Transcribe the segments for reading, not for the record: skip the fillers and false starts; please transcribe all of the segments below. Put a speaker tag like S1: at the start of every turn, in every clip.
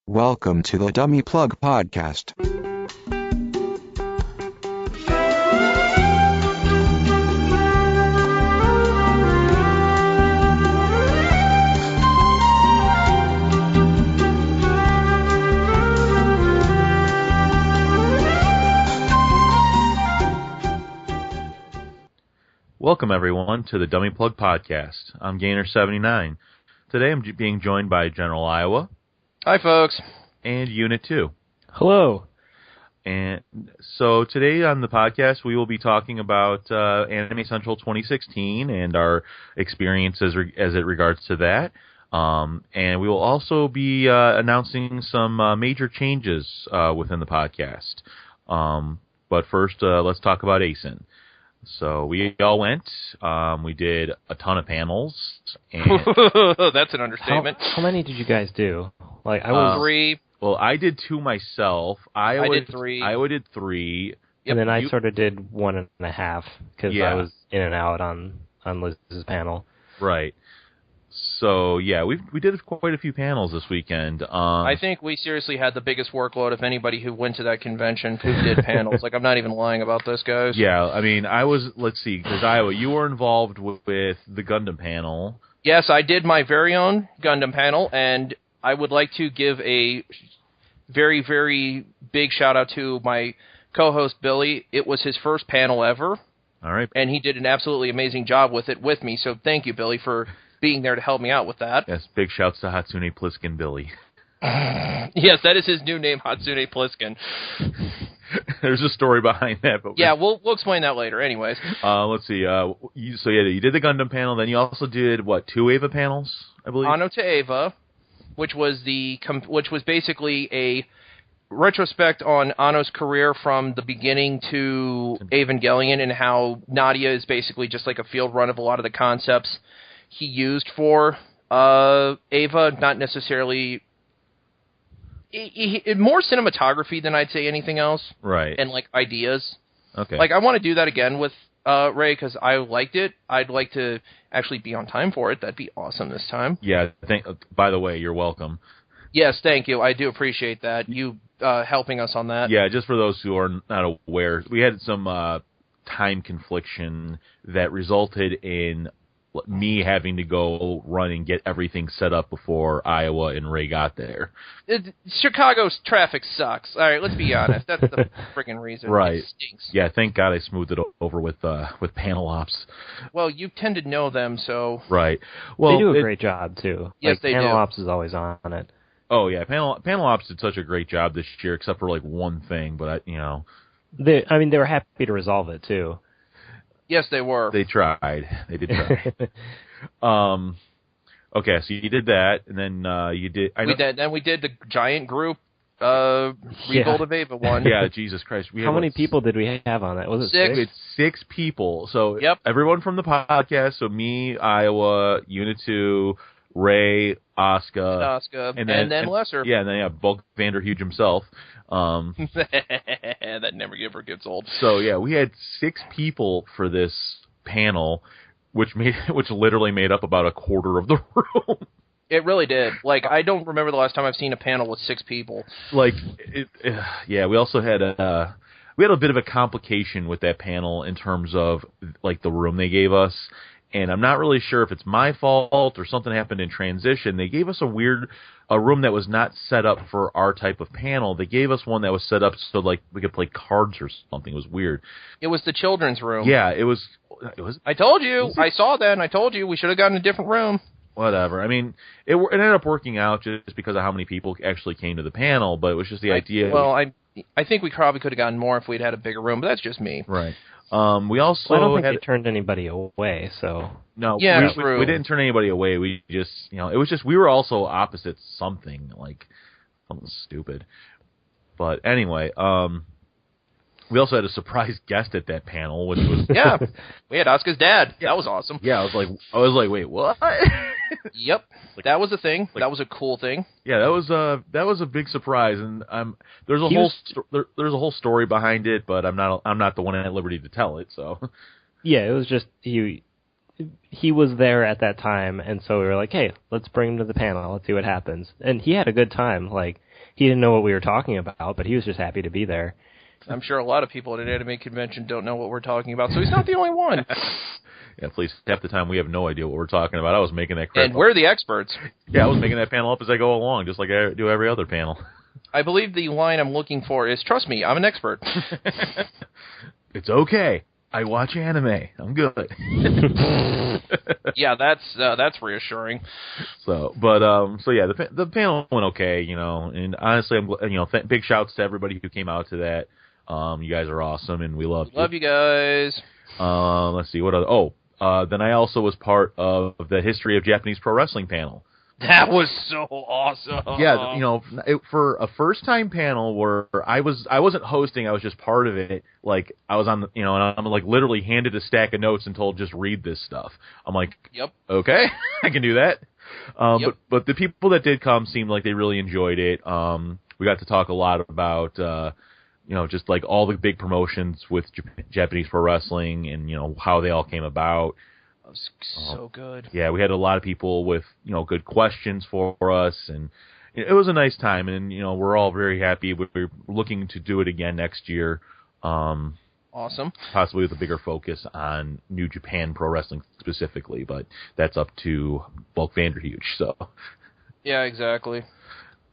S1: Welcome to the Dummy Plug Podcast.
S2: Welcome, everyone, to the Dummy Plug Podcast. I'm Gainer79. Today I'm being joined by General Iowa.
S3: Hi, folks.
S2: And Unit 2.
S4: Hello.
S2: And so today on the podcast, we will be talking about Anime Central 2016 and our experience as it regards to that. And we will also be announcing some major changes within the podcast. But first, let's talk about ACen. So we all went. We did a ton of panels. And
S3: That's an understatement.
S4: How many did you guys do? Like I was
S3: 3.
S2: Well, I did 2 myself. I
S3: did 3.
S2: Iowa did 3.
S4: and then I sort of did 1.5 because I was in and out on Liz's panel.
S2: Right. So yeah, we did quite a few panels this weekend.
S3: I think we seriously had the biggest workload of anybody who went to that convention who did panels. Like, I'm not even lying about this, guys.
S2: Yeah, I mean, let's see, because Iowa, you were involved with the Gundam panel.
S3: Yes, I did my very own Gundam panel, and I would like to give a very, very big shout-out to my co-host, Billy. It was his first panel ever.
S2: All right.
S3: And he did an absolutely amazing job with it with me, so thank you, Billy, for being there to help me out with that.
S2: Yes, big shouts to Hatsune Pliskin Billy.
S3: Yes, that is his new name, Hatsune Pliskin.
S2: There's a story behind that, but
S3: yeah, we'll explain that later. Anyways,
S2: let's see. You did the Gundam panel, then you also did 2 Ava panels, I believe.
S3: Anno to Ava, which was basically a retrospect on Anno's career from the beginning to Evangelion, and how Nadia is basically just like a field run of a lot of the concepts he used for Ava, not necessarily more cinematography than I'd say anything else.
S2: Right.
S3: And like ideas.
S2: Okay.
S3: Like, I want to do that again with Ray, because I liked it. I'd like to actually be on time for it. That'd be awesome this time.
S2: Yeah. By the way, you're welcome.
S3: Yes, thank you. I do appreciate that. You helping us on that.
S2: Yeah, just for those who are not aware, we had some time confliction that resulted in me having to go run and get everything set up before Iowa and Ray got there.
S3: Chicago's traffic sucks. All right, let's be honest. That's the friggin' reason.
S2: Right.
S3: It stinks.
S2: Yeah, thank God I smoothed it over with panel ops.
S3: Well, you tend to know them, so...
S2: Right. Well,
S4: they do a great job, too.
S3: Yes, they do.
S4: Panel Ops is always on it.
S2: Oh, yeah, panel ops did such a great job this year, except for, one thing, but,
S4: They were happy to resolve it, too.
S3: Yes, they were.
S2: They tried. They did try. Okay, so you did that, and then you did...
S3: Then we did the giant group Rebuild of Ava one.
S2: Yeah, Jesus Christ.
S4: How many people did we have on that? Was it 6?
S2: It's 6 people. So
S3: yep.
S2: Everyone from the podcast, so me, Iowa, Unit 2, Ray, Asuka, and
S3: then Lesser.
S2: Yeah, and then Bulk Vanderhuge himself.
S3: That never ever gets old.
S2: So yeah, we had 6 people for this panel, which literally made up about a quarter of the room.
S3: It really did. Like, I don't remember the last time I've seen a panel with 6 people.
S2: Yeah, we also had a bit of a complication with that panel in terms of the room they gave us. And I'm not really sure if it's my fault or something happened in transition. They gave us a room that was not set up for our type of panel. They gave us one that was set up so we could play cards or something. It was weird.
S3: It was the children's room.
S2: Yeah, it was.
S3: I told you. I saw that, and I told you we should have gotten a different room.
S2: Whatever. I mean, it ended up working out just because of how many people actually came to the panel, but it was just the idea.
S3: Well, I think we probably could have gotten more if we'd had a bigger room, but that's just me.
S2: Right. We also
S4: I don't think they turned anybody away, so...
S2: No,
S3: yeah,
S2: we didn't turn anybody away. We just, it was just, we were also opposite something stupid. But anyway, we also had a surprise guest at that panel, which was...
S3: Yeah, we had Asuka's dad. Yeah. That was awesome.
S2: Yeah, I was like, wait, what?
S3: Yep, that was a thing. That was a cool thing.
S2: Yeah, that was a big surprise, and there's a whole story behind it, but I'm not the one at liberty to tell it. So
S4: yeah, it was just he was there at that time, and so we were like, hey, let's bring him to the panel. Let's see what happens. And he had a good time. he didn't know what we were talking about, but he was just happy to be there.
S3: I'm sure a lot of people at an anime convention don't know what we're talking about, so he's not the only one.
S2: Yeah, please. Half the time we have no idea what we're talking about. I was making that crap
S3: And we're the experts.
S2: Yeah, I was making that panel up as I go along, just like I do every other panel.
S3: I believe the line I'm looking for is, trust me, I'm an expert.
S2: It's okay. I watch anime. I'm good.
S3: Yeah, that's reassuring.
S2: So yeah, the panel went okay, and honestly, big shouts to everybody who came out to that. You guys are awesome, and we love you.
S3: Love you guys.
S2: Let's see what other. Then I also was part of the History of Japanese Pro Wrestling panel.
S3: That was so awesome.
S2: Yeah, for a first-time panel where I wasn't hosting, I was just part of it. Like, I was on, and I'm like literally handed a stack of notes and told, just read this stuff. I'm like,
S3: yep,
S2: okay, I can do that.
S3: Yep.
S2: But the people that did come seemed like they really enjoyed it. We got to talk a lot about, just like all the big promotions with Japanese pro wrestling and, how they all came about.
S3: That was so good.
S2: Yeah, we had a lot of people with, good questions for us, and it was a nice time, and, we're all very happy. We're looking to do it again next year.
S3: Awesome.
S2: Possibly with a bigger focus on New Japan Pro Wrestling specifically, but that's up to Bulk Vanderhuge, so.
S3: Yeah, exactly.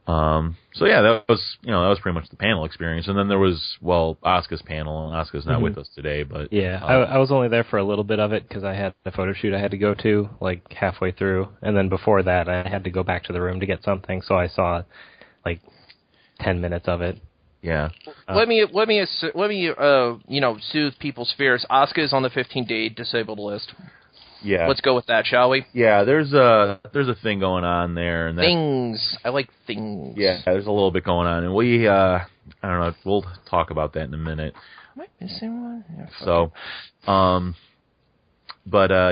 S2: So yeah, that was pretty much the panel experience, and then there was Asuka's panel, and Asuka's not with us today, but
S4: yeah, I was only there for a little bit of it because I had a photo shoot I had to go to like halfway through, and then before that I had to go back to the room to get something, so I saw like 10 minutes of it.
S2: Yeah.
S3: Let me soothe people's fears. Asuka is on the 15-day disabled list.
S2: Yeah.
S3: Let's go with that, shall we?
S2: Yeah, there's a thing going on there, and
S3: things. I like things.
S2: Yeah, there's a little bit going on, and we I don't know. We'll talk about that in a minute.
S3: Am I missing one? Yeah,
S2: so,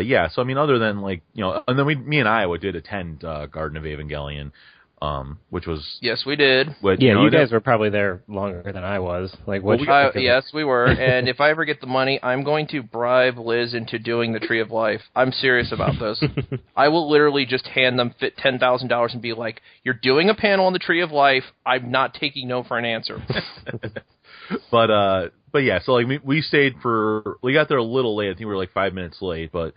S2: yeah. So I mean, other than and then me and Iowa did attend Garden of Evangelion. Which was
S3: yes, we did.
S4: You guys were probably there longer than I was.
S3: Yes, we were. And if I ever get the money, I'm going to bribe Liz into doing the Tree of Life. I'm serious about this. I will literally just hand them $10,000 and be like, "You're doing a panel on the Tree of Life. I'm not taking no for an answer."
S2: But yeah, so we stayed we got there a little late. I think we were like 5 minutes late, but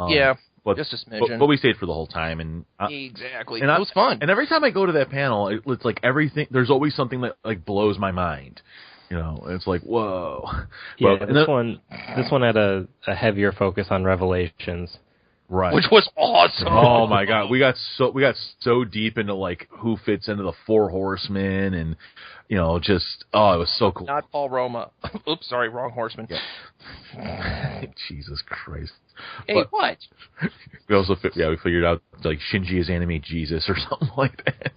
S3: yeah. Just a smidgen.
S2: But we stayed for the whole time, and
S3: exactly, and it was fun.
S2: And every time I go to that panel, it's like everything. There's always something that blows my mind. It's like whoa.
S4: Yeah, this one had a heavier focus on Revelations,
S2: right?
S3: Which was awesome.
S2: Oh my god, we got so deep into who fits into the Four Horsemen, and it was so cool.
S3: Not Paul Roma. Oops, sorry, wrong horseman.
S2: Yeah. Jesus Christ.
S3: Hey, what?
S2: We also we figured out Shinji is anime Jesus or something like that.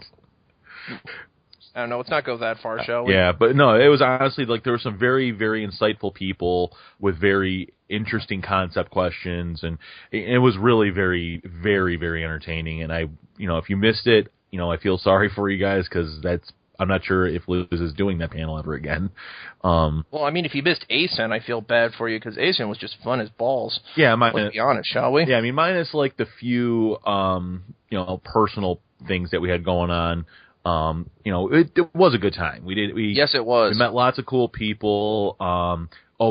S3: I don't know. Let's not go that far, shall we?
S2: Yeah, but no, it was honestly there were some very, very insightful people with very interesting concept questions, and it was really very, very, very entertaining. And if you missed it, I feel sorry for you guys because I'm not sure if Liz is doing that panel ever again.
S3: Well, I mean, if you missed ACen, I feel bad for you because ACen was just fun as balls.
S2: Yeah,
S3: let's be honest, shall we?
S2: Yeah, I mean, minus the few personal things that we had going on. It was a good time.
S3: Yes, it was.
S2: We met lots of cool people.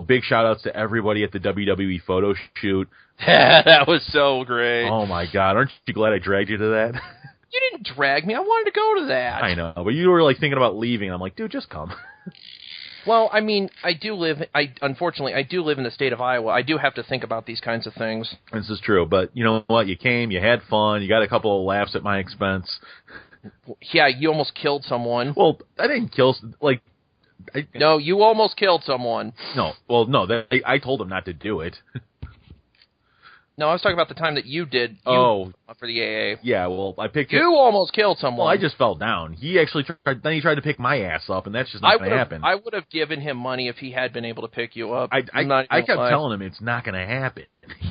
S2: Big shout outs to everybody at the WWE photo shoot.
S3: That was so great.
S2: Oh my God, aren't you glad I dragged you to that?
S3: You didn't drag me. I wanted to go to that.
S2: I know, but you were thinking about leaving. I'm like, dude, just come.
S3: Well, I mean, unfortunately, I do live in the state of Iowa. I do have to think about these kinds of things.
S2: This is true, but you know what? You came, you had fun, you got a couple of laughs at my expense.
S3: Yeah, you almost killed someone.
S2: Well, I didn't kill.
S3: No, you almost killed someone.
S2: No, well, no, I told him not to do it.
S3: No, I was talking about the time that you did. For the AA.
S2: Yeah, well, I picked.
S3: You almost killed someone.
S2: Well, I just fell down. He actually tried to pick my ass up, and that's just not going to happen.
S3: I would have given him money if he had been able to pick you up.
S2: I kept telling him it's not going to happen.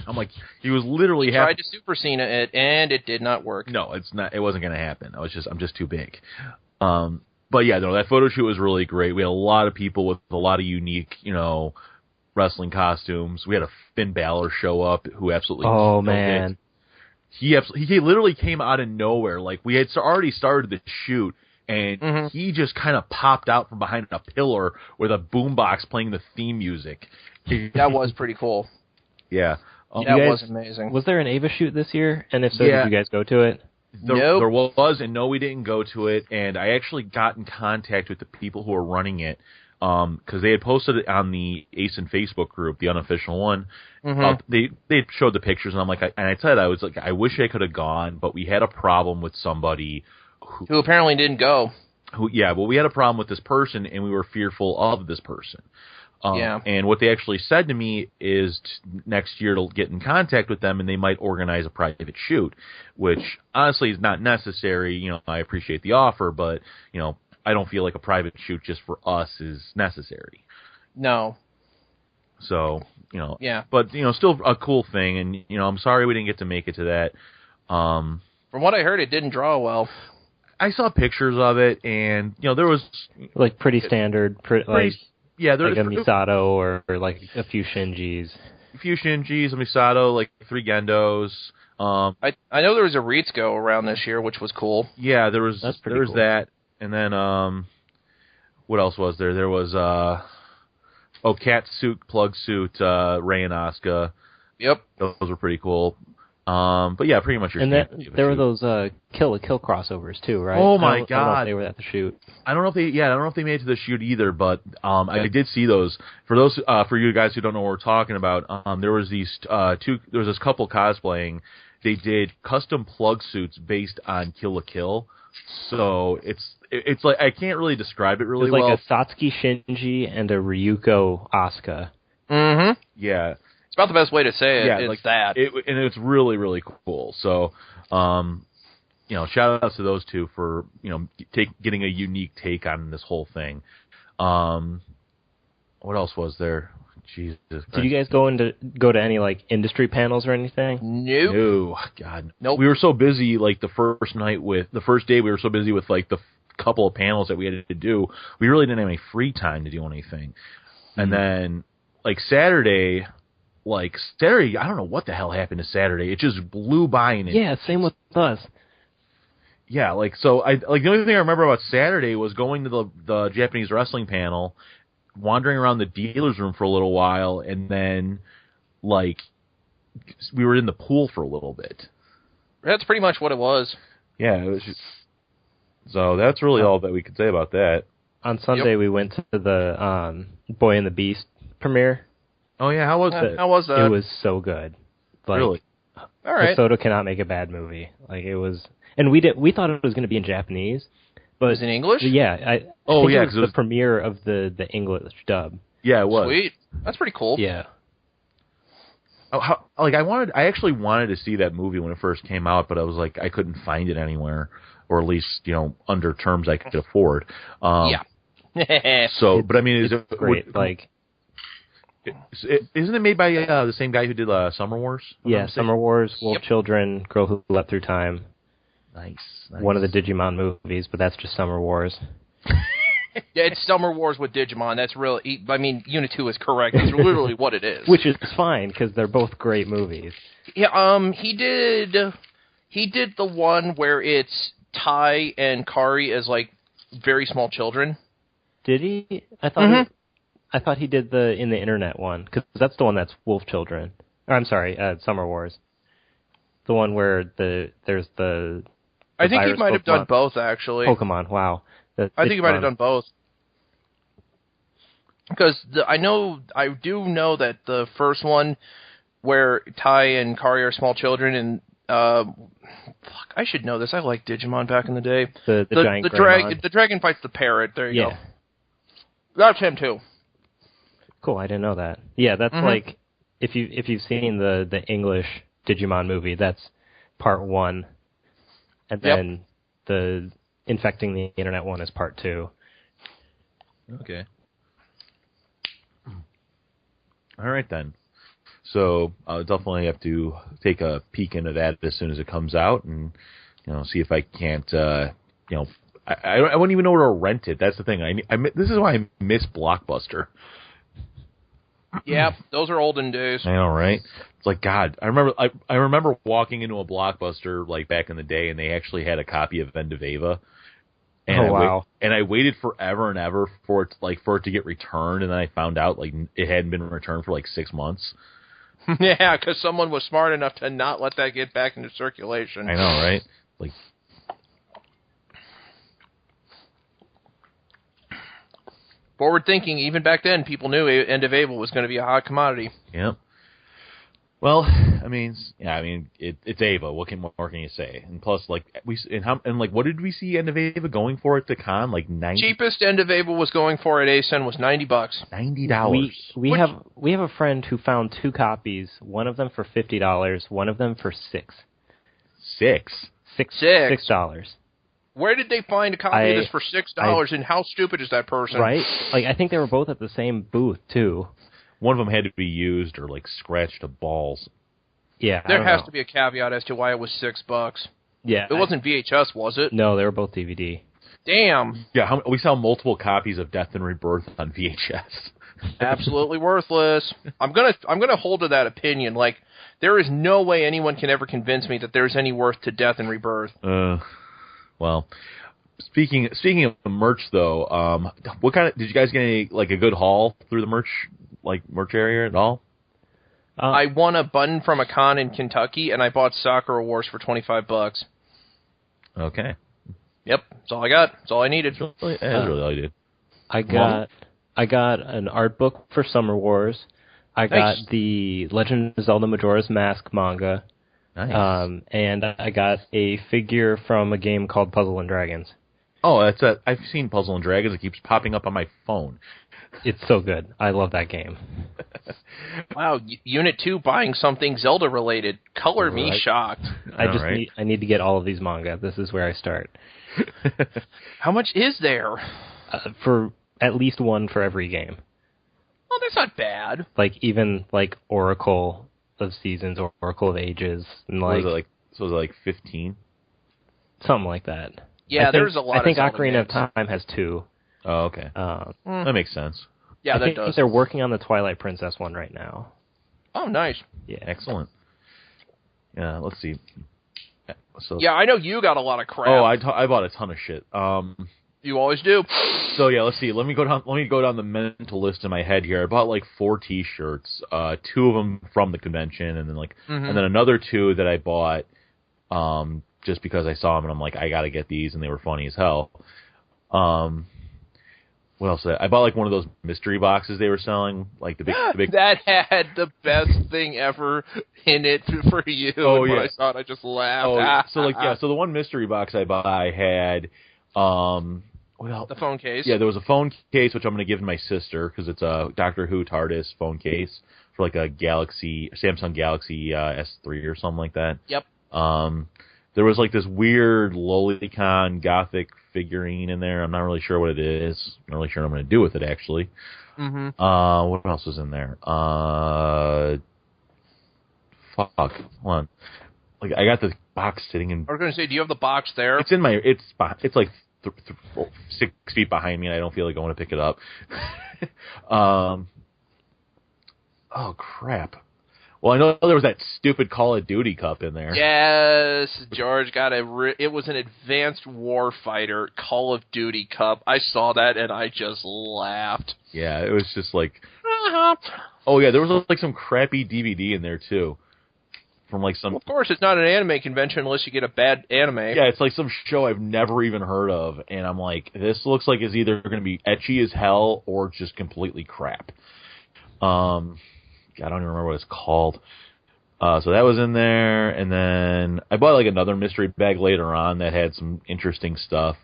S2: I'm like, he was literally
S3: tried to Super Cena it, and it did not work.
S2: No, it's not. It wasn't going to happen. I'm just too big. But yeah, no, that photo shoot was really great. We had a lot of people with a lot of unique, wrestling costumes. We had a Finn Balor show up who absolutely.
S4: Oh man,
S2: he literally came out of nowhere. We had already started the shoot, and he just kind of popped out from behind a pillar with a boombox playing the theme music.
S3: That was pretty cool.
S2: Yeah.
S3: That was amazing.
S4: Was there an Ava shoot this year? And if so,
S2: Yeah.
S4: did you guys go to it?
S3: Nope.
S2: There was, and no, we didn't go to it. And I actually got in contact with the people who were running it because they had posted it on the ACen Facebook group, the unofficial one. They showed the pictures, and I'm like, I said I was like, I wish I could have gone, but we had a problem with somebody
S3: who apparently didn't go.
S2: We had a problem with this person, and we were fearful of this person. And what they actually said to me is next year to get in contact with them, and they might organize a private shoot, which honestly is not necessary. You know, I appreciate the offer, but you know, I don't feel like a private shoot just for us is necessary.
S3: No.
S2: So, you know,
S3: yeah,
S2: but you know, still a cool thing, and you know, I'm sorry we didn't get to make it to that.
S3: From what I heard, it didn't draw well.
S2: I saw pictures of it, and you know, there was
S4: like pretty standard,
S2: yeah, there's
S4: like a Misato or like a few Shinjis.
S2: A few Shinjis, a Misato, like 3 Gendos.
S3: I know there was a Ritsuko around this year, which was cool.
S2: Yeah, there was
S4: cool.
S2: that, and then what else was there? There was Cat Suit, Plug Suit, Rei and Asuka.
S3: Yep,
S2: those were pretty cool. But yeah, pretty much your
S4: standard. There were those Kill la Kill crossovers too, right?
S2: Oh my god!
S4: I don't know if they were at the shoot.
S2: I don't know if they made it to the shoot either, but I did see those. For those for you guys who don't know what we're talking about, there was these there was this couple cosplaying. They did custom plug suits based on Kill la Kill, so it's like I can't really describe it really well.
S4: It's like a Satsuki Shinji and a Ryuko Asuka.
S3: Mm-hmm.
S2: Yeah.
S3: It's about the best way to say it.
S2: Yeah,
S3: it's
S2: like
S3: that.
S2: And it's really, really cool. So, you know, shout outs to those two for, you know, getting a unique take on this whole thing. What else was there? Jesus Christ.
S4: Did you guys go to any like industry panels or anything?
S3: Nope.
S2: No, God.
S3: Nope.
S2: We were so busy like the first day we were so busy with like the couple of panels that we had to do. We really didn't have any free time to do anything. And then like Saturday, I don't know what the hell happened to Saturday. It just blew by.
S4: Yeah, same with us.
S2: Yeah, the only thing I remember about Saturday was going to the Japanese wrestling panel, wandering around the dealer's room for a little while, and then we were in the pool for a little bit.
S3: That's pretty much what it was.
S2: Yeah, it was just, so that's really all that we could say about that.
S4: On Sunday, we went to the Boy and the Beast premiere.
S2: Oh yeah, how was that?
S3: How was that?
S4: It was so good.
S2: Really?
S3: All right.
S4: Masato cannot make a bad movie. Like it was, and we thought it was going to be in Japanese, but
S3: it was in English.
S4: Yeah, I think it was the premiere of the English dub.
S2: Yeah, it was.
S3: Sweet. That's pretty cool.
S4: Yeah.
S2: I actually wanted to see that movie when it first came out, but I was like, I couldn't find it anywhere, or at least under terms I could afford.
S3: Yeah.
S2: So, but I mean, is it
S4: great?
S2: Isn't it made by the same guy who did Summer Wars?
S4: Yeah, Summer Wars, Wolf Children, Girl Who Leapt Through Time.
S2: Nice.
S4: One of the Digimon movies, but that's just Summer Wars.
S3: Yeah, it's Summer Wars with Digimon. That's really. I mean, Unit 2 is correct. It's literally what it is.
S4: Which is fine because they're both great movies.
S3: Yeah. He did the one where it's Tai and Kari as like very small children.
S4: Did he? I thought he did the In the Internet one, because that's the one that's Wolf Children. Or, I'm sorry, Summer Wars. The one where there's the
S3: I think he might have done
S4: Pokemon.
S3: both, actually.
S4: Pokemon, wow.
S3: I think he might have done both. Because I do know that the first one where Tai and Kari are small children, and I should know this. I liked Digimon back in the day.
S4: The giant
S3: the dragon fights the parrot. There you go. That's him too.
S4: Cool, I didn't know that. Yeah, that's like if you've seen the English Digimon movie, that's part 1, and then the Infecting the Internet one is part 2.
S2: Okay. All right then. So I'll definitely have to take a peek into that as soon as it comes out, and see if I can't. I wouldn't even know where to rent it. That's the thing. This is why I miss Blockbuster.
S3: Yeah, those are olden days.
S2: I know, right? It's like, God, I remember walking into a Blockbuster like back in the day, and they actually had a copy of End of Ava. And
S4: wow!
S2: And I waited forever and ever for it to get returned, and then I found out like it hadn't been returned for like 6 months.
S3: Yeah, because someone was smart enough to not let that get back into circulation.
S2: I know, right? Like,
S3: forward thinking, even back then, people knew End of Able was going to be a hot commodity.
S2: Yep. Well, I mean, it's Ava. What more can you say? And plus, like what did we see End of Ava going for at the con? Like $90.
S3: Cheapest End of Ava was going for at ACen was $90.
S2: $90.
S4: We have a friend who found 2 copies. One of them for $50. One of them for $6. $6.
S3: Where did they find a copy of this for $6? And how stupid is that person?
S4: Right? Like, I think they were both at the same booth too.
S2: One of them had to be used or like scratched to balls.
S4: Yeah,
S3: there has to be a caveat as to why it was $6.
S4: Yeah,
S3: it wasn't VHS, was it?
S4: No, they were both DVD.
S3: Damn.
S2: Yeah, we saw multiple copies of Death and Rebirth on VHS.
S3: Absolutely worthless. I'm gonna hold to that opinion. Like, there is no way anyone can ever convince me that there's any worth to Death and Rebirth.
S2: Well, speaking of merch though, what kind of did you guys get a good haul through the merch area at all?
S3: I won a button from a con in Kentucky, and I bought Soccer Wars for $25.
S2: Okay.
S3: Yep, that's all I got. That's all I needed.
S2: That's really all I did.
S4: I got an art book for Summer Wars. I got the Legend of Zelda Majora's Mask manga.
S2: Nice.
S4: And I got a figure from a game called Puzzle and Dragons.
S2: Oh, I've seen Puzzle and Dragons. It keeps popping up on my phone.
S4: It's so good. I love that game.
S3: Wow, Unit 2 buying something Zelda-related. Color me shocked.
S4: I need to get all of these manga. This is where I start.
S3: How much is there?
S4: For at least one for every game.
S3: Oh, that's not bad.
S4: Like, even, like, Oracle of Seasons or Oracle of Ages. And
S2: was it like 15?
S4: Something like that.
S3: Yeah, there's a lot of
S4: I think
S3: Zelda
S4: Ocarina
S3: games.
S4: of Time has 2.
S2: Oh, okay. That makes sense.
S3: Yeah,
S4: I think they're working on the Twilight Princess one right now.
S3: Oh, nice.
S4: Yeah.
S2: Excellent. Yeah, let's see. So,
S3: yeah, I know you got a lot of crap.
S2: Oh, I bought a ton of shit.
S3: You always do.
S2: So yeah, let's see. Let me go down the mental list in my head here. I bought like 4 T-shirts, 2 of them from the convention, and then and then another 2 that I bought just because I saw them and I'm like, I gotta get these, and they were funny as hell. What else? I bought like one of those mystery boxes they were selling, like the big.
S3: That had the best thing ever in it for you.
S2: Oh,
S3: and
S2: yeah.
S3: When I saw it, I just laughed.
S2: Oh, so the one mystery box I bought, I had
S3: the phone case.
S2: Yeah, there was a phone case which I'm going to give to my sister because it's a Doctor Who TARDIS phone case for like a Samsung Galaxy S3 or something like that.
S3: Yep.
S2: There was like this weird Lolicon Gothic figurine in there. I'm not really sure what it is. I'm not really sure what I'm going to do with it, actually.
S3: Mm-hmm.
S2: What else was in there? Fuck. Hold on. Like, I got the box sitting in...
S3: I was going to say, do you have the box there?
S2: It's in my... It's like 6 feet behind me, and I don't feel like I want to pick it up. Oh, crap. Well, I know there was that stupid Call of Duty cup in there.
S3: Yes, George got it was an Advanced Warfighter Call of Duty cup. I saw that and I just laughed.
S2: Yeah, it was just like... Oh, yeah, there was like some crappy DVD in there, too. From like some...
S3: Well, of course, it's not an anime convention unless you get a bad anime.
S2: Yeah, it's like some show I've never even heard of, and I'm like, this looks like it's either going to be ecchi as hell or just completely crap. I don't even remember what it's called. So that was in there, and then I bought like another mystery bag later on that had some interesting stuff.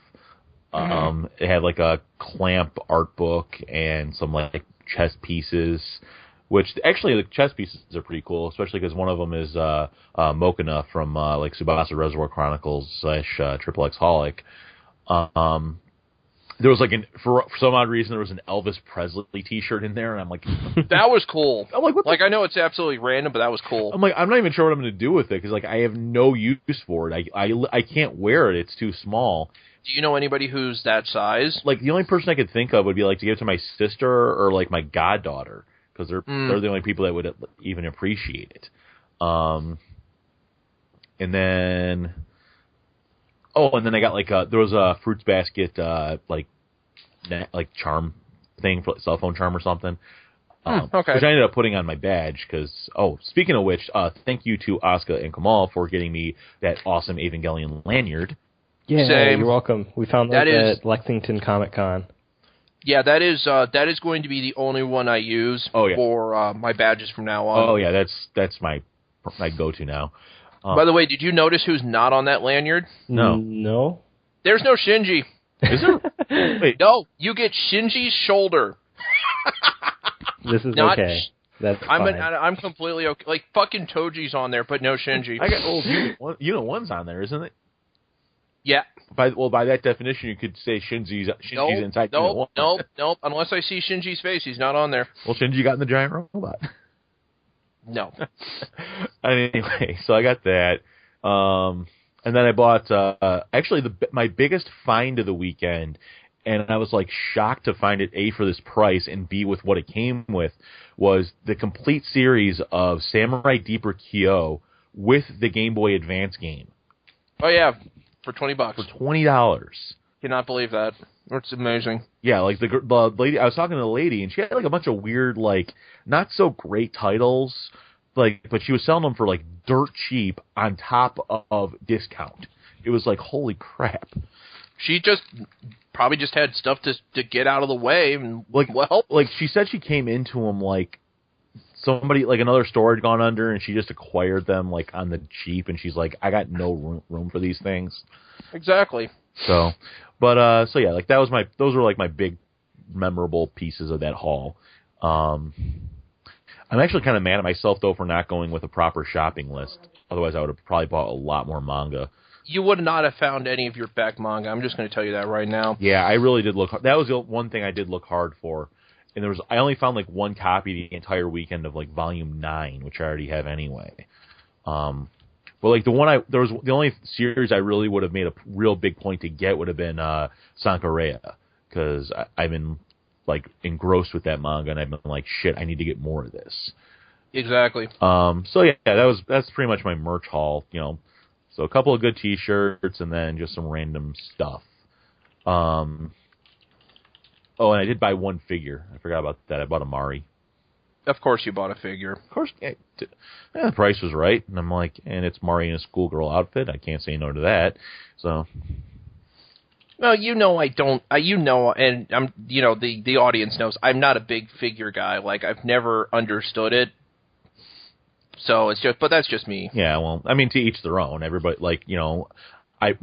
S2: It had like a Clamp art book and some like chess pieces, which actually the chess pieces are pretty cool, especially because one of them is Mokina from like Tsubasa Reservoir Chronicles / Triple X Holic. There was like for some odd reason there was an Elvis Presley T-shirt in there, and I'm like,
S3: that was cool.
S2: I'm like, what?
S3: I know it's absolutely random, but that was cool.
S2: I'm like, I'm not even sure what I'm going to do with it because like I have no use for it. I can't wear it. It's too small.
S3: Do you know anybody who's that size?
S2: Like the only person I could think of would be like to give it to my sister or like my goddaughter because they're the only people that would even appreciate it. And then Oh, and then I got there was a Fruits Basket like charm thing for cell phone charm or something.
S3: Okay.
S2: Which I ended up putting on my badge because, speaking of which, thank you to Asuka and Kamal for getting me that awesome Evangelion lanyard.
S4: Yeah,
S3: Same.
S4: you're welcome. We found that at Lexington Comic Con.
S3: Yeah, that is going to be the only one I use for my badges from now on.
S2: Oh yeah, that's my go-to now.
S3: By the way, did you notice who's not on that lanyard?
S2: No.
S4: No?
S3: There's no Shinji.
S2: Is there? Wait.
S3: No, you get Shinji's shoulder.
S4: This is
S3: Not
S4: okay. That's fine.
S3: I'm completely okay. Like, fucking Toji's on there, but no Shinji.
S2: I got Unit 1's on there, isn't it?
S3: Yeah.
S2: By that definition, you could say Shinji's inside Unit 1.
S3: Nope. Unless I see Shinji's face, he's not on there.
S2: Well, Shinji got in the giant robot.
S3: No.
S2: Anyway, so I got that. And then I bought, actually, my biggest find of the weekend, and I was, shocked to find it, A, for this price, and B, with what it came with, was the complete series of Samurai Deeper Kyo with the Game Boy Advance game.
S3: Oh, yeah, for $20.
S2: For $20.
S3: Cannot believe that. It's amazing.
S2: Yeah, the lady, I was talking to the lady, and she had, a bunch of weird, not so great titles, but she was selling them for, dirt cheap on top of discount. It was holy crap.
S3: She probably just had stuff to get out of the way, and
S2: she said she came into them somebody another store had gone under, and she just acquired them on the cheap, and she's like, I got no room for these things.
S3: Exactly.
S2: So, but yeah, those were my big memorable pieces of that haul. I'm actually kind of mad at myself though for not going with a proper shopping list. Otherwise, I would have probably bought a lot more manga.
S3: You would not have found any of your back manga. I'm just going to tell you that right now.
S2: Yeah, I really did look hard. That was the one thing I did look hard for. And I only found one copy the entire weekend of volume 9, which I already have anyway. But the only series I really would have made a real big point to get would have been Sankareya, because I've been engrossed with that manga, and I've been shit, I need to get more of this.
S3: Exactly.
S2: So yeah, that's pretty much my merch haul, So a couple of good T-shirts, and then just some random stuff. Oh, and I did buy one figure. I forgot about that. I bought a Mari.
S3: Of course you bought a figure.
S2: Of course. Yeah, the price was right. And I'm and it's Mari in a schoolgirl outfit. I can't say no to that. So.
S3: Well, I don't. And I'm. The audience knows I'm not a big figure guy. I've never understood it. So it's just, but that's just me.
S2: Yeah, well, I mean, to each their own. Everybody, I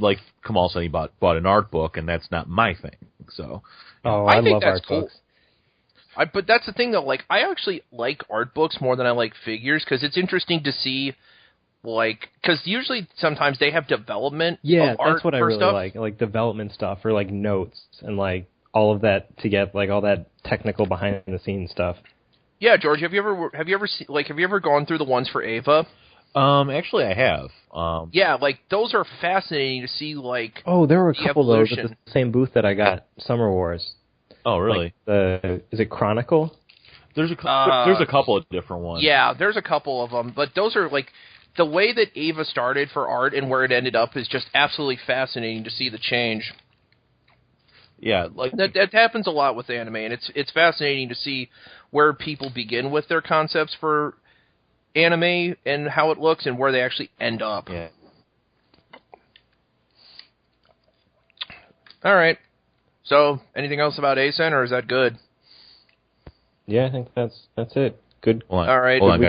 S2: Kamal said he bought an art book, and that's not my thing. So.
S4: I
S3: think
S4: love
S3: that's
S4: art
S3: cool.
S4: books.
S3: But that's the thing, though. I actually like art books more than I like figures, because it's interesting to see, because usually sometimes they have development.
S4: Yeah,
S3: of art
S4: that's what I
S3: for
S4: really
S3: stuff.
S4: like development stuff, or notes and all of that to get all that technical behind the scenes stuff.
S3: Yeah, George, have you ever gone through the ones for Ava?
S2: Actually, I have.
S3: Yeah, those are fascinating to see.
S4: Oh, there were a couple of those
S3: evolution.
S4: at the same booth that I got Summer Wars.
S2: Oh, really?
S4: Is it Chronicle?
S2: There's a couple of different ones.
S3: Yeah, there's a couple of them, but those are the way that Ava started for art and where it ended up is just absolutely fascinating to see the change.
S2: Yeah,
S3: that happens a lot with anime, and it's fascinating to see where people begin with their concepts for anime and how it looks and where they actually end up.
S2: Yeah.
S3: All right. So, anything else about ACen, or is that good?
S4: Yeah, I think that's it. Good.
S2: Hold on.
S3: All right.
S2: Hold on,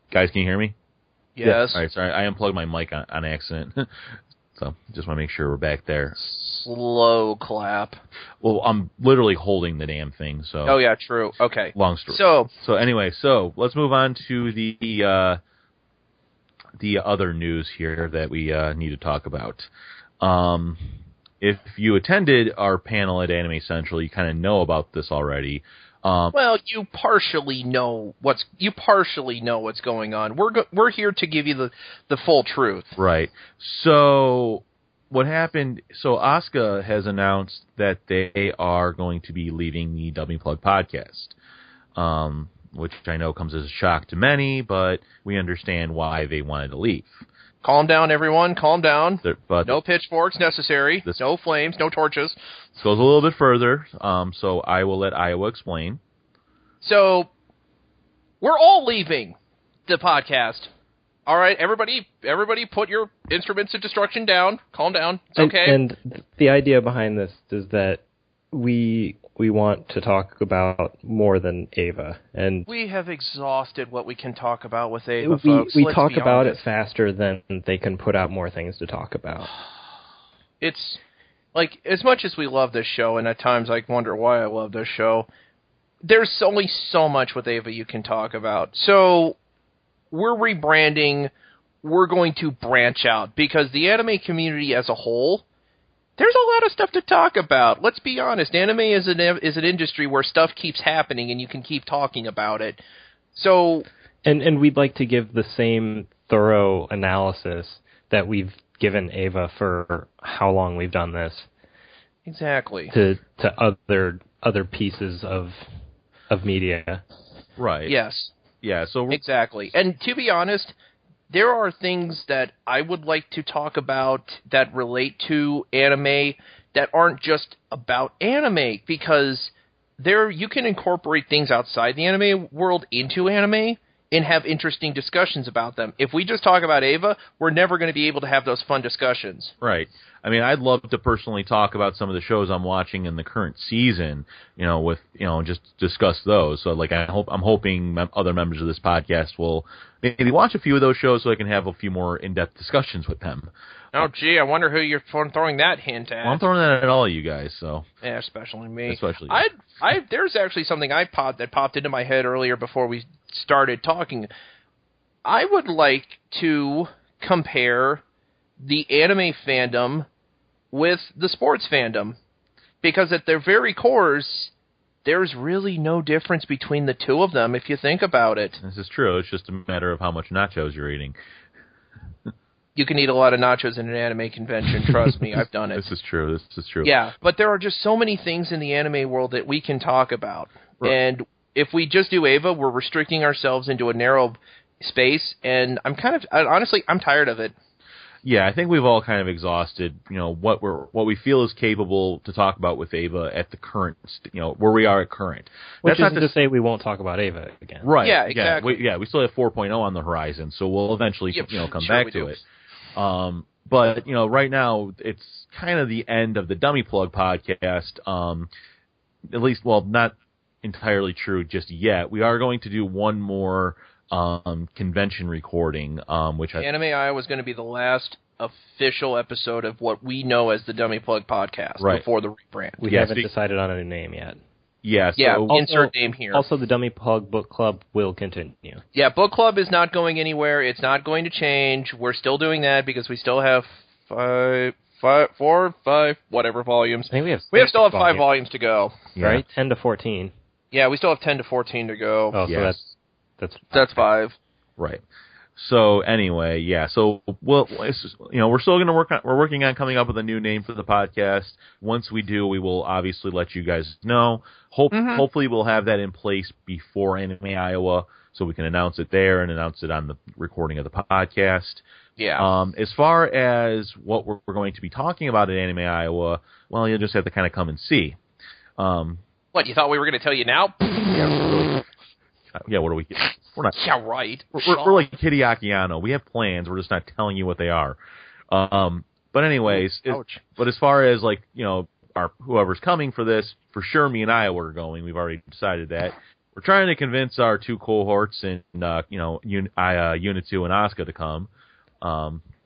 S2: guys, can you hear me?
S3: Yes.
S2: All right, sorry, I unplugged my mic on accident. So, just want to make sure we're back there.
S3: Slow clap.
S2: Well, I'm literally holding the damn thing, so.
S3: Oh, yeah, true. Okay.
S2: Long story.
S3: So
S2: anyway, let's move on to the other news here that we need to talk about. If you attended our panel at Anime Central, you kind of know about this already.
S3: Well, you partially know what's going on. We're here to give you the full truth.
S2: Right. So what happened? So Asuka has announced that they are going to be leaving the Dummy Plug podcast, which I know comes as a shock to many, but we understand why they wanted to leave.
S3: Calm down, everyone. Calm down.
S2: But
S3: no pitchforks necessary. No flames. No torches.
S2: This goes a little bit further, so I will let Iowa explain.
S3: So, we're all leaving the podcast. All right, everybody put your instruments of destruction down. Calm down. It's okay.
S4: And the idea behind this is that we want to talk about more than Ava, and
S3: we have exhausted what we can talk about with Ava, folks.
S4: We talk about it faster than they can put out more things to talk about.
S3: It's like, as much as we love this show, and at times I wonder why I love this show, there's only so much with Ava you can talk about. So we're rebranding. We're going to branch out because the anime community as a whole, there's a lot of stuff to talk about. Let's be honest. Anime is an industry where stuff keeps happening and you can keep talking about it. So,
S4: and we'd like to give the same thorough analysis that we've given Ava for how long we've done this.
S3: Exactly.
S4: To other pieces of media.
S2: Right.
S3: Yes.
S2: Yeah, so
S3: exactly. And to be honest, there are things that I would like to talk about that relate to anime that aren't just about anime, because you can incorporate things outside the anime world into anime and have interesting discussions about them. If we just talk about Ava, we're never going to be able to have those fun discussions.
S2: Right. I mean, I'd love to personally talk about some of the shows I'm watching in the current season, just discuss those. So, like, I'm hoping other members of this podcast will maybe watch a few of those shows so I can have a few more in-depth discussions with them.
S3: Oh, gee, I wonder who you're throwing that hint at.
S2: Well, I'm throwing that at all of you guys, so.
S3: Yeah, especially me.
S2: Especially you.
S3: There's actually something that popped into my head earlier before we started talking. I would like to compare the anime fandom with the sports fandom, because at their very cores, there's really no difference between the two of them if you think about it.
S2: This is true. It's just a matter of how much nachos you're eating.
S3: You can eat a lot of nachos in an anime convention. Trust me, I've done it.
S2: This is true.
S3: Yeah, but there are just so many things in the anime world that we can talk about.
S2: Right. And
S3: if we just do Ava, we're restricting ourselves into a narrow space, and honestly, I'm tired of it.
S2: Yeah, I think we've all kind of exhausted, what we feel is capable to talk about with Ava at the current, where we are at current.
S4: Which is not to say we won't talk about Ava again.
S2: Right.
S3: Yeah, exactly.
S2: We still have 4.0 on the horizon, so we'll eventually, come back to it. But, right now, it's kind of the end of the Dummy Plug podcast, at least, well, not entirely true just yet. We are going to do one more convention recording, which
S3: Anime Iowa is going to be the last official episode of what we know as the Dummy Plug podcast before the rebrand.
S4: We haven't decided on a new name yet.
S2: Yeah,
S3: insert name here.
S4: Also, the Dummy Plug Book Club will continue.
S3: Yeah, Book Club is not going anywhere. It's not going to change. We're still doing that because we still have four, five, whatever volumes.
S4: I think
S3: we still have 5 volumes to go.
S2: Yeah.
S4: Right? 10 to 14.
S3: Yeah, we still have 10 to 14 to go.
S4: Oh,
S2: yes.
S4: So
S3: that's 5.
S2: Right. So anyway, yeah. So we're still going to we're working on coming up with a new name for the podcast. Once we do, we will obviously let you guys know. Hopefully we'll have that in place before Anime Iowa, so we can announce it there and announce it on the recording of the podcast.
S3: Yeah.
S2: As far as what we're going to be talking about at Anime Iowa, well, you'll just have to kind of come and see.
S3: What, you thought we were going to tell you now?
S2: Yeah, what are we? We're not.
S3: Yeah, right.
S2: We're like Hideaki Anno. We have plans. We're just not telling you what they are. But anyways, but as far as whoever's coming for this, for sure, me and Iowa are going. We've already decided that. We're trying to convince our 2 cohorts and Unitu and Asuka to come.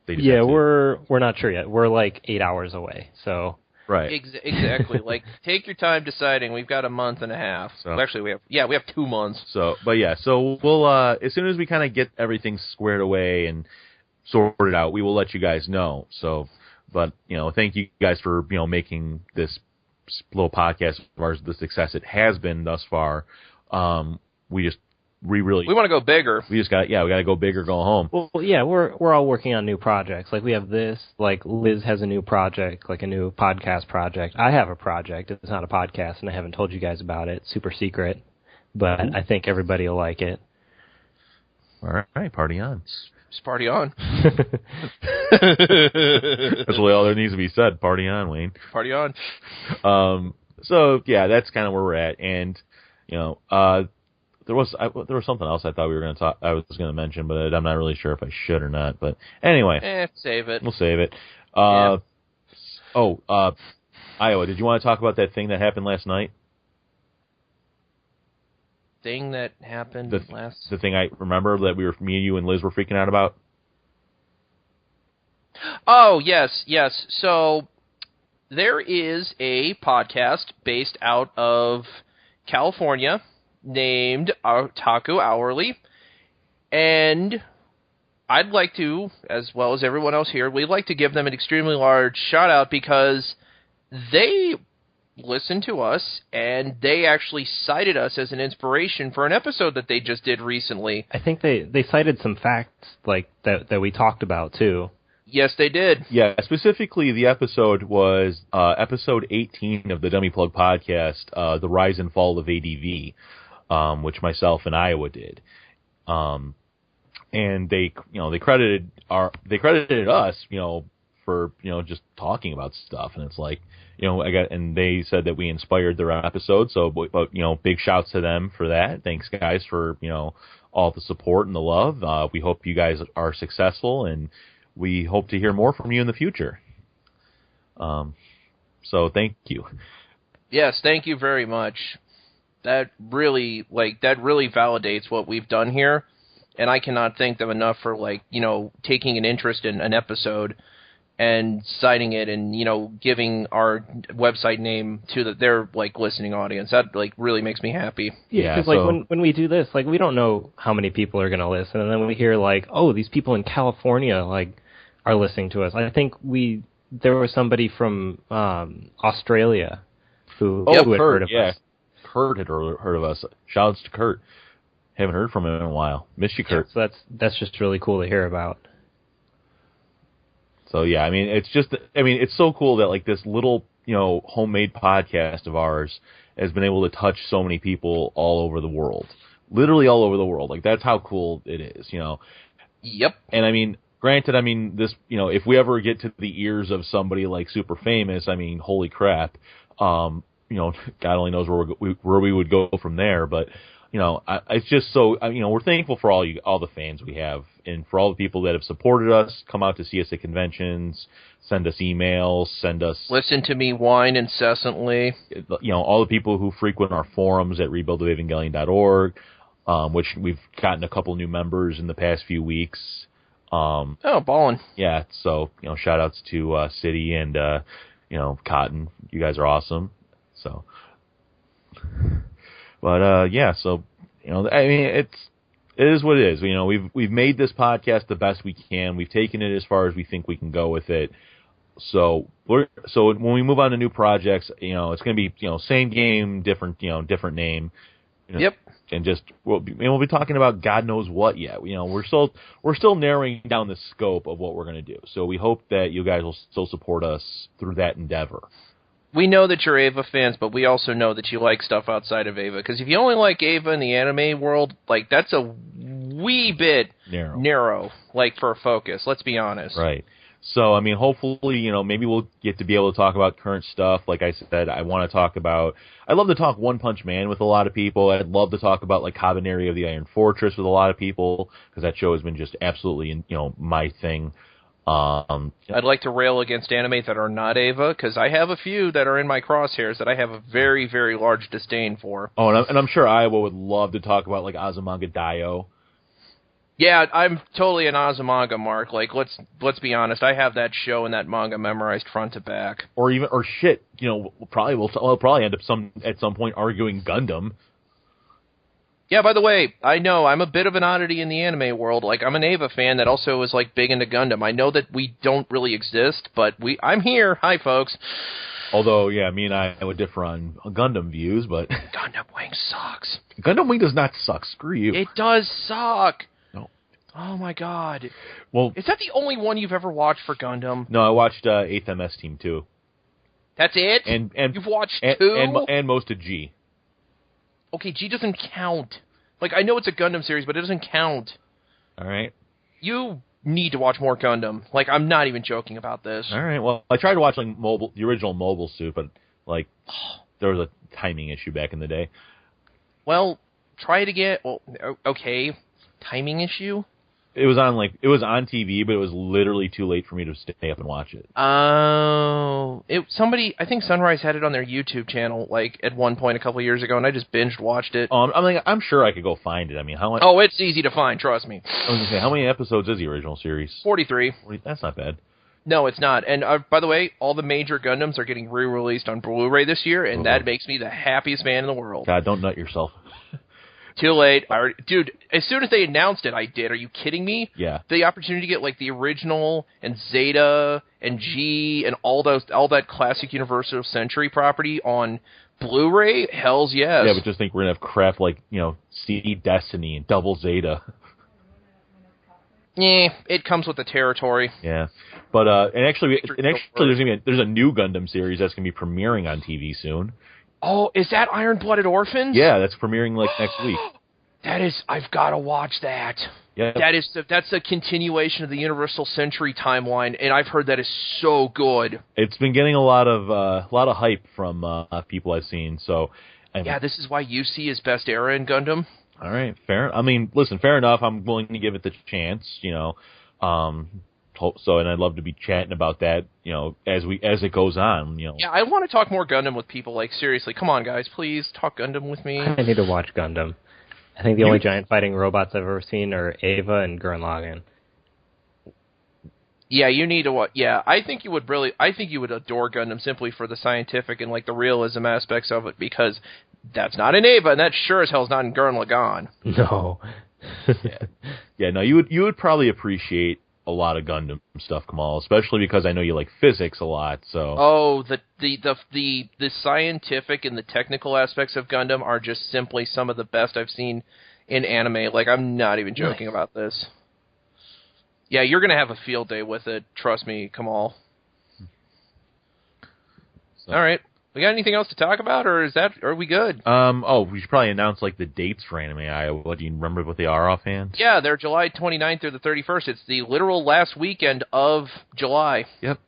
S4: We're not sure yet. We're like 8 hours away, so.
S2: Right.
S3: Exactly. Take your time deciding. We've got a month and a half. So, actually, we have 2 months.
S2: So we'll as soon as we kind of get everything squared away and sorted out, we will let you guys know. So, but thank you guys for making this little podcast as far as the success it has been thus far. We want
S3: to go bigger.
S2: We got to go bigger, go home.
S4: Well, yeah, we're all working on new projects. Like we have this. Like Liz has a new project, like a new podcast project. I have a project. It's not a podcast, and I haven't told you guys about it. Super secret, but I think everybody will like it.
S2: All right, party on.
S3: Just party on.
S2: That's really all there needs to be said. Party on, Wayne.
S3: Party on.
S2: So yeah, that's kind of where we're at, and there was something else I thought we were going to talk. I was going to mention, but I'm not really sure if I should or not. But anyway,
S3: save it.
S2: We'll save it.
S3: Yeah.
S2: Iowa, did you want to talk about that thing that happened last night?
S3: Thing that happened
S2: the thing I remember that me, you, and Liz were freaking out about?
S3: Oh, yes. So there is a podcast based out of California named Otaku Hourly, and I'd like to, as well as everyone else here, we'd like to give them an extremely large shout-out because they listen to us, and they actually cited us as an inspiration for an episode that they just did recently.
S4: I think they cited some facts like that we talked about too.
S3: Yes, they did.
S2: Yeah, specifically the episode was episode 18 of the Dummy Plug podcast, The Rise and Fall of ADV, which myself and Iowa did. And they credited us, for, just talking about stuff, and it's like, and they said that we inspired their episode, so, but, big shouts to them for that. Thanks, guys, for, all the support and the love. We hope you guys are successful, and we hope to hear more from you in the future. So thank you.
S3: Yes, thank you very much. That really validates what we've done here, and I cannot thank them enough for, taking an interest in an episode and citing it and, giving our website name to their listening audience. That, really makes me happy.
S4: Yeah, because, when we do this, we don't know how many people are going to listen, and then we hear, these people in California, are listening to us. I think there was somebody from Australia who had heard of us.
S2: Kurt had heard of us. Shouts to Kurt. Haven't heard from him in a while. Miss you, Kurt.
S4: Yeah, so that's just really cool to hear about.
S2: So yeah, it's so cool that this little, homemade podcast of ours has been able to touch so many people all over the world. Literally all over the world. That's how cool it is,
S3: Yep.
S2: And granted, this, if we ever get to the ears of somebody super famous, holy crap, God only knows where we would go from there. But, it's just so, we're thankful for all the fans we have, and for all the people that have supported us, come out to see us at conventions, send us emails,
S3: listen to me whine incessantly.
S2: All the people who frequent our forums at rebuildofevangelion.org, which we've gotten a couple new members in the past few weeks.
S3: Ballin'.
S2: Yeah, so, shout outs to City and, Cotton. You guys are awesome. So, but, yeah, so, it is what it is. We've made this podcast the best we can. We've taken it as far as we think we can go with it. So when we move on to new projects, it's going to be, same game, different name.
S3: Yep.
S2: And we'll be talking about God knows what yet. We're still narrowing down the scope of what we're going to do. So we hope that you guys will still support us through that endeavor.
S3: We know that you're Ava fans, but we also know that you like stuff outside of Ava. Because if you only like Ava in the anime world, that's a wee bit narrow, for a focus. Let's be honest.
S2: Right. So, hopefully, maybe we'll get to be able to talk about current stuff. Like I said, I'd love to talk One Punch Man with a lot of people. I'd love to talk about, Cabaneri of the Iron Fortress with a lot of people, because that show has been just absolutely, my thing.
S3: I'd like to rail against anime that are not Ava, because I have a few that are in my crosshairs that I have a very, very large disdain for.
S2: Oh, and I'm sure Iowa would love to talk about, Azumanga Daioh.
S3: Yeah, I'm totally an Azumanga mark. Let's be honest. I have that show and that manga memorized front to back.
S2: We'll probably end up at some point arguing Gundam.
S3: Yeah, by the way, I know I'm a bit of an oddity in the anime world. I'm an Ava fan that also is big into Gundam. I know that we don't really exist, but I'm here. Hi, folks.
S2: Although, yeah, me and I would differ on Gundam views, but
S3: Gundam Wing sucks.
S2: Gundam Wing does not suck. Screw you.
S3: It does suck.
S2: No.
S3: Oh my God.
S2: Well,
S3: is that the only one you've ever watched for Gundam?
S2: No, I watched 8th MS Team 2.
S3: That's it?
S2: And
S3: you've watched 2?
S2: And most of G.
S3: Okay, G doesn't count. I know it's a Gundam series, but it doesn't count.
S2: All right.
S3: you need to watch more Gundam. Like, I'm not even joking about this.
S2: All right. Well, I tried watching the original Mobile Suit, but like there was a timing issue back in the day.
S3: Well, try it again. Well, okay, timing issue.
S2: It was on TV, but it was literally too late for me to stay up and watch it.
S3: Oh, I think Sunrise had it on their YouTube channel, like at one point a couple years ago, and I just binged watched it.
S2: I'm sure I could go find it. I mean, how much?
S3: Oh, it's easy to find, trust me.
S2: I was gonna say, how many episodes is the original series?
S3: 43.
S2: That's not bad.
S3: No, it's not. And by the way, all the major Gundams are getting re-released on Blu-ray this year, and that makes me the happiest man in the world.
S2: God, don't nut yourself.
S3: Too late. Dude, as soon as they announced it, I did. Are you kidding me?
S2: Yeah.
S3: The opportunity to get like the original and Zeta and G and all that classic Universal Century property on Blu-ray? Hells yes.
S2: Yeah, but just think we're gonna have crap like CD Destiny and Double Zeta.
S3: Yeah, it comes with the territory.
S2: Yeah, but actually, there's a new Gundam series that's gonna be premiering on TV soon.
S3: Oh, is that Iron-Blooded Orphans?
S2: Yeah, that's premiering like next week.
S3: I've got to watch that.
S2: Yeah.
S3: That's a continuation of the Universal Century timeline, and I've heard that is so good.
S2: It's been getting a lot of hype from people I've seen. So,
S3: yeah, this is why UC is best era in Gundam.
S2: All right, fair. I mean, listen, fair enough. I'm willing to give it the chance. So, and I'd love to be chatting about that, as it goes on,
S3: Yeah, I want to talk more Gundam with people. Like, seriously, come on, guys, please talk Gundam with me.
S4: I need to watch Gundam. I think the only giant fighting robots I've ever seen are Ava and Gurren Lagann.
S3: Yeah, you need to watch. Yeah, I think you would adore Gundam simply for the scientific and like the realism aspects of it, because that's not in Ava, and that sure as hell's not in Gurren Lagann.
S4: No.
S2: Yeah. No, you would probably appreciate a lot of Gundam stuff, Kamal, especially because I know you like physics a lot. So
S3: the scientific and the technical aspects of Gundam are just simply some of the best I've seen in anime. Like, I'm not even joking about this. Yeah, you're gonna have a field day with it. Trust me, Kamal. All right. We got anything else to talk about, or are we good?
S2: We should probably announce like the dates for Anime Iowa. Do you remember what they are offhand?
S3: Yeah, they're July 29th through the 31st. It's the literal last weekend of July.
S2: Yep.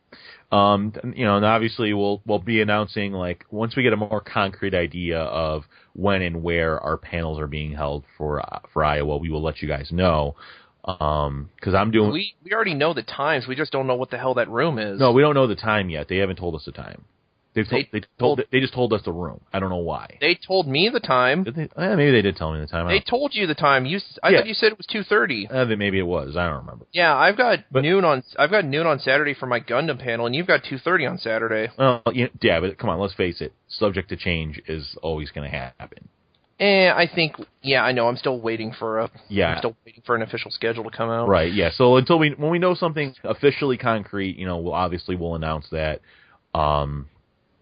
S2: And obviously we'll be announcing, like, once we get a more concrete idea of when and where our panels are being held for Iowa, we will let you guys know. Because we
S3: already know the times. We just don't know what the hell that room is.
S2: No, we don't know the time yet. They haven't told us the time. They just told us the room. I don't know why.
S3: They told me the time.
S2: Did they? Maybe they did tell me the time.
S3: They told you the time. I thought you said it was 2:30.
S2: Maybe it was. I don't remember.
S3: Yeah, I've got noon on Saturday for my Gundam panel, and you've got 2:30 on Saturday.
S2: Well, yeah, but come on, let's face it. Subject to change is always going to happen.
S3: I think. Yeah, I know. I'm still waiting for I'm still waiting for an official schedule to come out.
S2: Right. Yeah. So when we know something officially concrete, we'll announce that.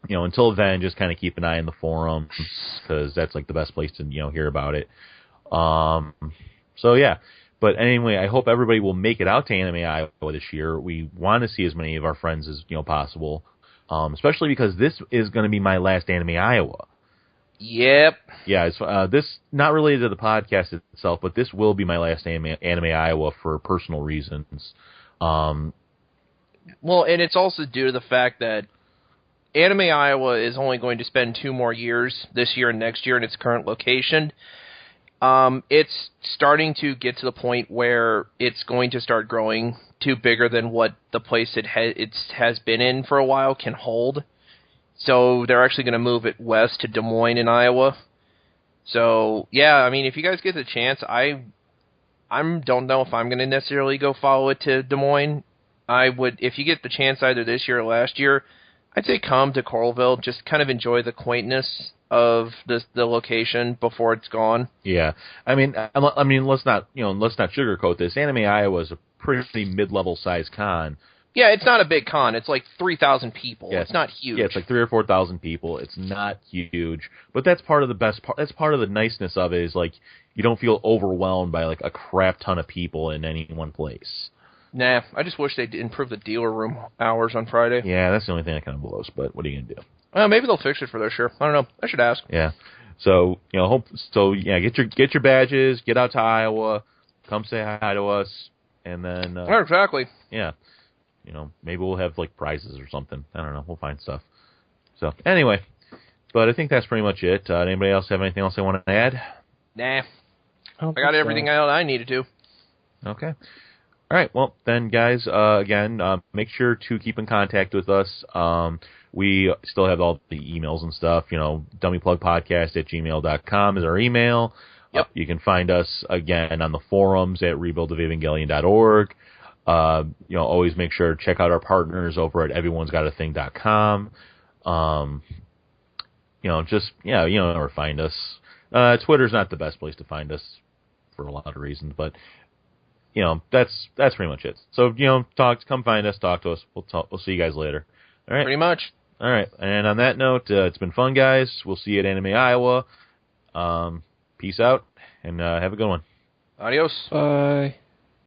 S2: Until then, just kind of keep an eye on the forums, because that's like the best place to hear about it. So yeah, but anyway, I hope everybody will make it out to Anime Iowa this year. We want to see as many of our friends as possible, especially because this is going to be my last Anime Iowa.
S3: Yep.
S2: Yeah, it's this not related to the podcast itself, but this will be my last Anime Iowa for personal reasons.
S3: Well, and it's also due to the fact that Anime Iowa is only going to spend 2 more years, this year and next year, in its current location. It's starting to get to the point where it's going to start growing to bigger than what the place it has been in for a while can hold. So they're actually going to move it west to Des Moines in Iowa. So, yeah, I mean, if you guys get the chance, I don't know if I'm going to necessarily go follow it to Des Moines. I would, if you get the chance either this year or last year, I'd say come to Coralville, just kind of enjoy the quaintness of the location before it's gone.
S2: Yeah, I mean, let's not sugarcoat this. Anime Iowa is a pretty mid-level size con.
S3: Yeah, it's not a big con. It's like 3,000 people. Yeah, it's not huge.
S2: Yeah, it's like 3,000 or 4,000 people. It's not huge, but that's part of the best part. That's part of the niceness of it, is like you don't feel overwhelmed by like a crap ton of people in any one place.
S3: Nah, I just wish they'd improve the dealer room hours on Friday.
S2: Yeah, that's the only thing that kind of blows, but what are you going to do?
S3: Well, maybe they'll fix it for this year. I don't know. I should ask.
S2: Yeah. So, get your badges, get out to Iowa, come say hi to us, and then
S3: exactly.
S2: Yeah, maybe we'll have like prizes or something. I don't know. We'll find stuff. So anyway, but I think that's pretty much it. Anybody else have anything else they want to add?
S3: Nah, I got everything out I needed to.
S2: Okay. All right. Well, then, guys, again, make sure to keep in contact with us. We still have all the emails and stuff. dummyplugpodcast@gmail.com is our email.
S3: Yep.
S2: You can find us, again, on the forums at rebuildofevangelion.org. Always make sure to check out our partners over at everyone'sgotathing.com. Or find us. Twitter's not the best place to find us for a lot of reasons, but that's pretty much it. So come find us, talk to us. We'll see you guys later. All right,
S3: pretty much.
S2: All right, and on that note, it's been fun, guys. We'll see you at Anime Iowa. Peace out and have a good one.
S3: Adios.
S4: Bye.